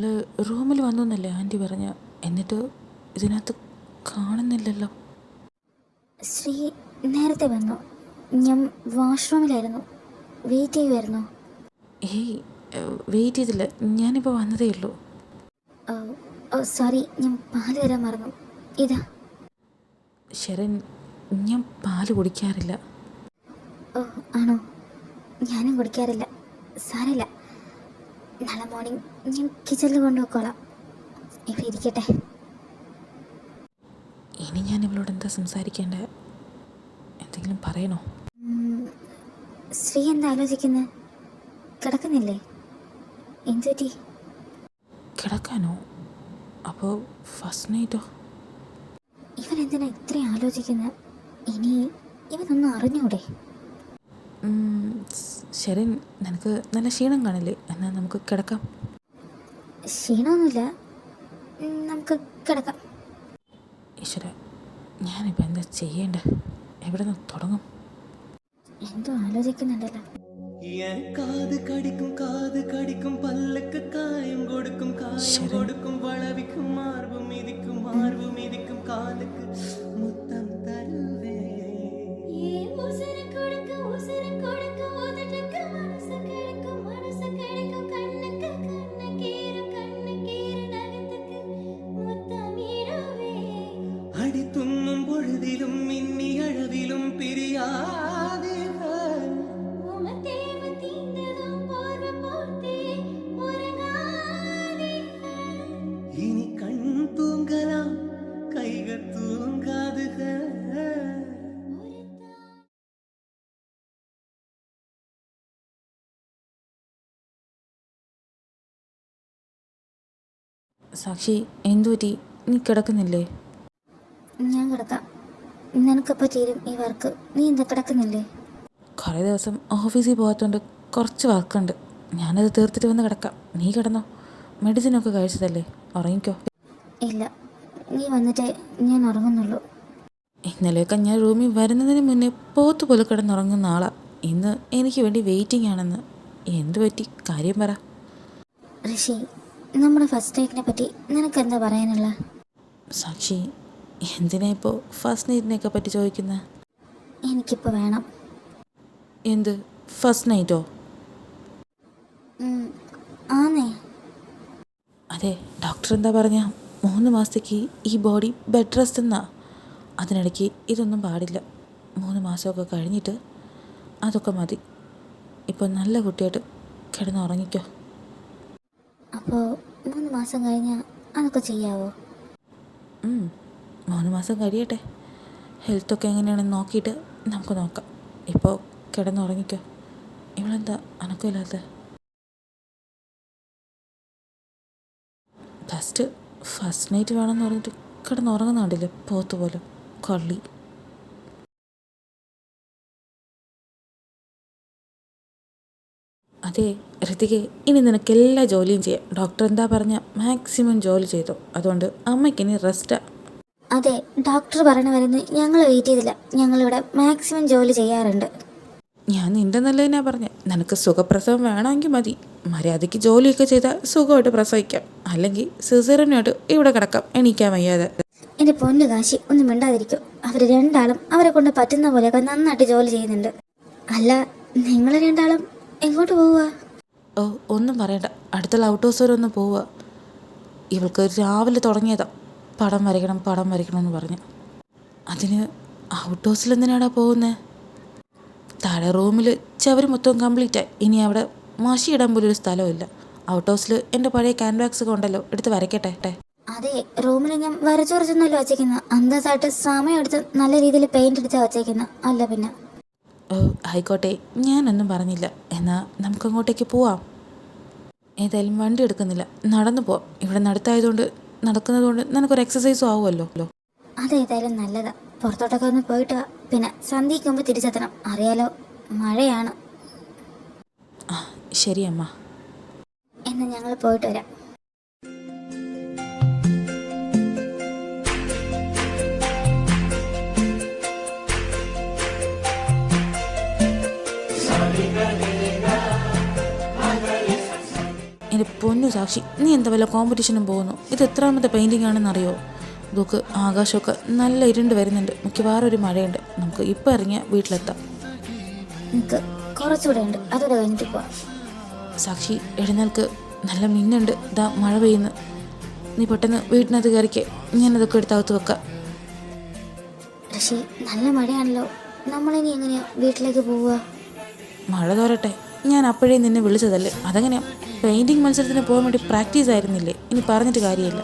ഇവള് റൂമിൽ വന്നു എന്നല്ലേ ആൻറ്റി പറഞ്ഞ, എന്നിട്ട് ഇതിനകത്ത് കാണുന്നില്ലല്ലോ. ശ്രീ നേരത്തെ വന്നു. ഞാൻ വാഷ്റൂമിലായിരുന്നു, വെയിറ്റ് ചെയ്യുമായിരുന്നു. ഏയ് വെയിറ്റ് ചെയ്തില്ല, ഞാനിപ്പോൾ വന്നതേ ഉള്ളൂ. സോറി, ഞാൻ പാല് തരാൻ മറന്നു. ഇതാ. ശരൺ, ഞാൻ പാല് കുടിക്കാറില്ല. ഓ ആണോ? ഞാനും കുടിക്കാറില്ല. സാരമില്ല, നാളെ മോർണിംഗ് ഞാൻ കിച്ചണിൽ കൊണ്ടുപോയിക്കോളാം. ഇവിടെ ഇരിക്കട്ടെ. ഇനി ഞാൻ ഇവളോട് എന്താ സംസാരിക്കേണ്ടത്? എന്തെങ്കിലും പറയണോ? ശ്രീ എന്താ ആലോചിക്കുന്നത്? കിടക്കുന്നില്ലേ? എന്തുപറ്റി? കിടക്കാനോ? അപ്പോൾ ഫസ്റ്റ് നൈറ്റോ? ഇവൻ എന്തിനാ ഇത്രയും ആലോചിക്കുന്നത്? ഇനി ഇവനൊന്നും അറിഞ്ഞൂടെ? ശരൺ, നിനക്ക് നല്ല ക്ഷീണം കാണില്ലേ? എന്നാൽ നമുക്ക് കിടക്കാം. ക്ഷീണമൊന്നുമില്ല, നമുക്ക് കിടക്കാം. ഈശ്വര, ഞാനിപ്പോൾ എന്താ ചെയ്യേണ്ടത്? എവിടെ നിന്ന് തുടങ്ങും? എന്തോ ആലോചിക്കുന്നുണ്ടല്ലോ. കാത് കടിക്കും പല്ലക്ക് കായം കൊടുക്കും കായം കൊടുക്കും വളവിക്കും മാർബും മിതിക്കും കാലക്ക് മുത്തം തരുവേ. അടിത്തുന്നും പൊഴുതിലും മിന്നി അഴവിലും പിരിയാതെ ഇനി കൺ തൂങ്ങലാം കൈകൾ തൂങ്ങാതുക. സാക്ഷി, എന്തുപറ്റി? നീ കിടക്കുന്നില്ലേ? ഞാൻ കിടക്കാം. നിനക്കപ്പോൾ തീരും ഈ വർക്ക്. നീ എന്താ കിടക്കുന്നില്ലേ? കുറേ ദിവസം ഓഫീസിൽ പോകാത്തതുകൊണ്ട് കുറച്ച് വർക്കുണ്ട്. ഞാനത് തീർത്തിട്ട് വന്ന് കിടക്കാം. നീ കിടന്നോ? മെഡിസിനൊക്കെ കഴിച്ചതല്ലേ? ഉറങ്ങിക്കോ. ഇല്ല, നീ വന്നിട്ടേ ഞാൻ ഉറങ്ങുന്നുള്ളൂ. ഇന്നലെയൊക്കെ ഞാൻ റൂമിൽ വരുന്നതിന് മുന്നേ പോത്തുപോലെ കിടന്നുറങ്ങുന്ന ആളാണ്. ഇന്ന് എനിക്ക് വേണ്ടി വെയിറ്റിംഗ് ആണെന്ന്. എന്തു പറ്റി? കാര്യം പറ. ഋഷി, നമ്മുടെ ഫസ്റ്റ് നൈറ്റിനെ പറ്റി നിനക്ക് എന്താ പറയാനുള്ള? സാക്ഷി, എന്തിനാ ഇപ്പോൾ ഫസ്റ്റ് നൈറ്റിനെയൊക്കെ പറ്റി ചോദിക്കുന്നത്? എനിക്കിപ്പോൾ വേണം. എന്ത് ഫസ്റ്റ് നൈറ്റോ? ആന്നേ. അതെ, ഡോക്ടർ എന്താ പറഞ്ഞ? 3 മാസത്തേക്ക് ഈ ബോഡി ബെഡ് റെസ്റ്റ് എന്നാ. അതിനിടയ്ക്ക് ഇതൊന്നും പാടില്ല. 3 മാസമൊക്കെ കഴിഞ്ഞിട്ട് അതൊക്കെ മതി. ഇപ്പോൾ നല്ല കുട്ടിയായിട്ട് കിടന്നുറങ്ങിക്കോ. അപ്പോൾ 3 മാസം കഴിഞ്ഞാൽ അതൊക്കെ ചെയ്യാവോ? 3 മാസം കഴിയട്ടെ. ഹെൽത്തൊക്കെ എങ്ങനെയാണെന്ന് നോക്കിയിട്ട് നമുക്ക് നോക്കാം. ഇപ്പോൾ കിടന്നുറങ്ങിക്കോ. ഇവളെന്താ അനക്കമില്ലാത്ത? ഫസ്റ്റ് നൈറ്റ് വേണമെന്ന് പറഞ്ഞിട്ട് കിടന്നുറങ്ങുന്നുണ്ടില്ലേ പോത്ത് പോലെ കള്ളി. അതെ ഋതികെ, ഇനി നിനക്ക് എല്ലാ ജോലിയും ചെയ്യാം. ഡോക്ടർ എന്താ പറഞ്ഞ മാക്സിമം ജോലി ചെയ്തോ. അതുകൊണ്ട് അമ്മയ്ക്കിനി റെസ്റ്റാ. അതെ, ഡോക്ടർ പറയണ വരുന്ന ഞങ്ങൾ വെയിറ്റ് ചെയ്തില്ല. ഞങ്ങളിവിടെ മാക്സിമം ജോലി ചെയ്യാറുണ്ട്. ഞാൻ നിൻ്റെ നല്ലതിനാ പറഞ്ഞ. നിനക്ക് സുഖപ്രസവം വേണമെങ്കിൽ മതി. മര്യാദയ്ക്ക് ജോലിയൊക്കെ ചെയ്താൽ സുഖമായിട്ട് പ്രസവിക്കാം. അല്ലെങ്കിൽ സിസേറിയനായിട്ട് ഇവിടെ കിടക്കാം, എണീക്കാൻ വയ്യാതെ. എൻ്റെ പൊന്നു കാശി, ഒന്നും മിണ്ടാതിരിക്കും. അവർ രണ്ടാളും അവരെ കൊണ്ട് പറ്റുന്ന പോലെയൊക്കെ നന്നായിട്ട് ജോലി ചെയ്യുന്നുണ്ട്. അല്ല, നിങ്ങൾ രണ്ടാളും എങ്ങോട്ട് പോവുക? ഓ, ഒന്നും പറയണ്ട. അടുത്തുള്ള ഔട്ട് ഹൗസ് വരെ ഒന്ന് പോവുക. ഇവൾക്ക് രാവിലെ തുടങ്ങിയതാ പടം വരയ്ക്കണം എന്ന് പറഞ്ഞ്. അതിന് ഔട്ട് ഹൗസിൽ എന്തിനാടാ പോകുന്നത്? താഴെ റൂമിൽ ചവര് മൊത്തം കംപ്ലീറ്റായി. ഇനി അവിടെ മഷിയിടാൻ പോലും ഒരു സ്ഥലമില്ല. ഔട്ട് ഹൗസിൽ എൻ്റെ പഴയ ക്യാൻവാക്സ് ഒക്കെ ഉണ്ടല്ലോ, എടുത്ത് വരയ്ക്കട്ടെ. അതെ, റൂമിൽ ഞാൻ വരച്ചൊരച്ചൊന്നുമല്ല വച്ചേക്കുന്നത്. അന്തസ്സായിട്ട് സമയം എടുത്ത് നല്ല രീതിയിൽ പെയിന്റ് അടിച്ചാൽ വച്ചേക്കുന്നത്. അല്ല പിന്നെ. ഓ ആയിക്കോട്ടെ, ഞാനൊന്നും പറഞ്ഞില്ല. എന്നാൽ നമുക്കങ്ങോട്ടേക്ക് പോവാം. ഏതായാലും വണ്ടി എടുക്കുന്നില്ല, നടന്നു പോവാം. ഇവിടെ നടക്കുന്നതുകൊണ്ട് നിനക്കൊരു എക്സസൈസും ആവുമല്ലോ. അതേതായാലും നല്ലതാ. പുറത്തോട്ടൊക്കെ ഒന്ന് പോയിട്ട് വാ. പിന്നെ സന്ധ്യയ്ക്കുമ്പോൾ തിരിച്ചെത്തണം. അറിയാലോ, മഴയാണ്. ആ ശരി അമ്മ. എന്നാൽ ഞങ്ങൾ പോയിട്ട് വരാം. എൻ്റെ പൊന്നു സാക്ഷി, നീ എന്താ വല്ല കോമ്പറ്റീഷനും പോകുന്നു? ഇത് എത്രാമത്തെ പെയിൻറ്റിംഗ് ആണെന്ന് അറിയോ? ഇതൊക്കെ ആകാശമൊക്കെ നല്ല ഇരുണ്ട് വരുന്നുണ്ട്. മിക്കവാറും ഒരു മഴയുണ്ട്. നമുക്ക് ഇപ്പം ഇറങ്ങിയാൽ വീട്ടിലെത്താം. എനിക്ക് കുറച്ചുകൂടെ ഉണ്ട്, അതോടെ കഴിഞ്ഞിട്ട് പോവാം. സാക്ഷി എഴുന്നേൽക്ക്, നല്ല മിന്നുണ്ട്. ഇതാ മഴ പെയ്യുന്നു. നീ പെട്ടെന്ന് വീട്ടിനകത്ത് കയറിക്കേ, ഞാനതൊക്കെ എടുത്തകത്ത് വെക്കാം. ഋഷി, നല്ല മഴയാണല്ലോ, നമ്മളിനി എങ്ങനെയാ വീട്ടിലേക്ക് പോവുക? മഴ തോരട്ടെ, ഞാൻ അപ്പോഴേ നിന്നെ വിളിച്ചതല്ലേ. അതെങ്ങനെയാ? പെയിൻറ്റിങ് മത്സരത്തിന് പോകാൻ വേണ്ടി പ്രാക്ടീസ് ആയിരുന്നില്ലേ? ഇനി പറഞ്ഞിട്ട് കാര്യമില്ല.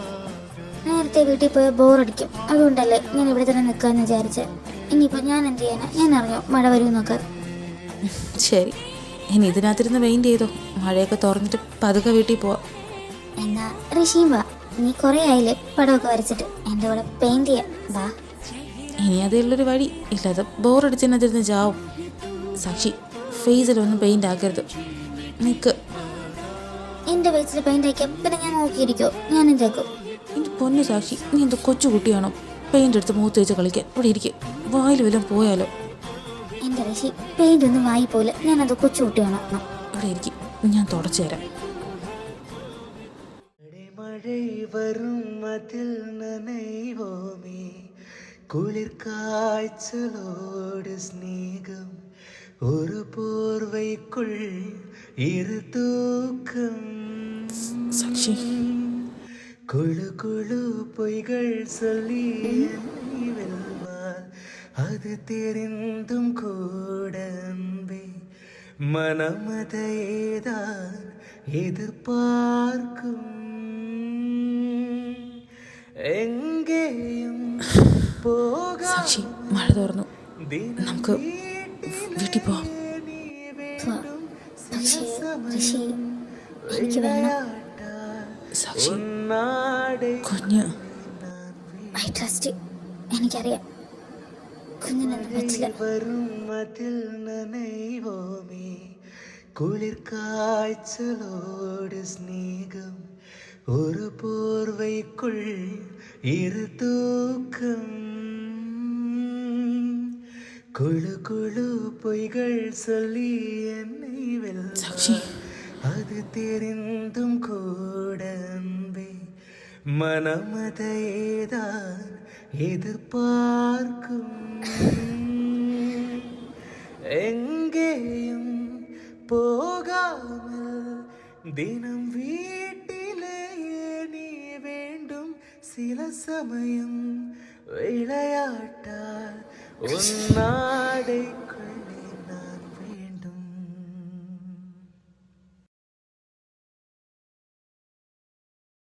നേരത്തെ വീട്ടിൽ പോയി ബോറടിക്കും, അതുകൊണ്ടല്ലേ ഞാൻ ഇവിടെ തന്നെ നിൽക്കാമെന്ന് വിചാരിച്ചത്. ഇനിയിപ്പോൾ ഞാൻ എന്ത് ചെയ്യാനാ? ഞാൻ അറിഞ്ഞോ മഴ വരുമെന്നൊക്കെ. ശരി, ഇനി ഇതിനകത്തിരുന്ന് പെയിൻറ്റ് ചെയ്തോ. മഴയൊക്കെ തുറന്നിട്ട് പതുക്കെ വീട്ടിൽ പോവാം. എന്നാ ഋഷിയും വാ, നീ കുറേ ആയില്ലേ പടമൊക്കെ വരച്ചിട്ട്, എൻ്റെ കൂടെ പെയിൻറ് ചെയ്യാം, വാ. ഇനി അതിലുള്ളൊരു വഴി ഇല്ലാതെ ബോറടിച്ചതിനകത്തിരുന്ന് ചാവും. സാക്ഷി, ഫേസിലൊന്നും പെയിൻ്റ് ആക്കരുത്. നിൽക്ക്. എൻ്റെ ഫേസിൽ പെയിൻ്റ് ആക്കിയാൽ പിന്നെ ഞാൻ നോക്കിയിരിക്കോ? ഞാനും തേക്കും. എൻ്റെ പൊന്നു സാക്ഷി, നീ എന്താ കൊച്ചു കുട്ടിയാണോ? പെയിൻ്റ് എടുത്ത് മൂത്ത് വെച്ച് കളിക്കാൻ. ഇവിടെ ഇരിക്കുക, വായിൽ വല്ലതും പോയാലോ? എൻ്റെ ഋഷി, പെയിൻ്റ് ഒന്നും വായി പോലെ, ഞാനത് കൊച്ചുകുട്ടിയാണോ? ഇവിടെ ഇരിക്കും, ഞാൻ തുടച്ചു തരാം. மழை வரும் அதில் நனைவோமே குளிர் காய்ச்சலோடு ஸ்நேகம் ஒரு போர்வைக்குள் இரு தூக்கம் സാക്ഷി, குழு குழு பொய்கள் சொல்லி என்னை வெல்வார் அது தெரிந்தும் கூட அன்பே மனமதையேதான் எதிர்பார்க்கும் എങ്കേയും സാക്ഷി, മഴ തോർന്നു. നമുക്ക് വീട്ടിൽ പോവാം. പക്ഷേ ഋഷി, എനിക്ക് വേണം. സാക്ഷി, കുഞ്ഞ്. I trust. എനിക്കറിയാം കുഞ്ഞിനൊന്നും പറ്റില്ല. അതിൽ നനൈവോമേ കുളിർ കാഴ്ചലോട് സ്നേഹം ഒരു പോർവൈക്കുൾ ഇരു തൂക്കം കുഴു കുഴു പൊയ്കൾ சொல்லி என்னை வெல்வார் அது தெரிந்தும் கூட அன்பே மனமதையேதான் எதிர்பார்க்கும் எங்கேயும் போகாமல் தினம் வீட்டிலேயே நீ வேண்டும் சில சமயம் விளையாட்டால் உன்னாட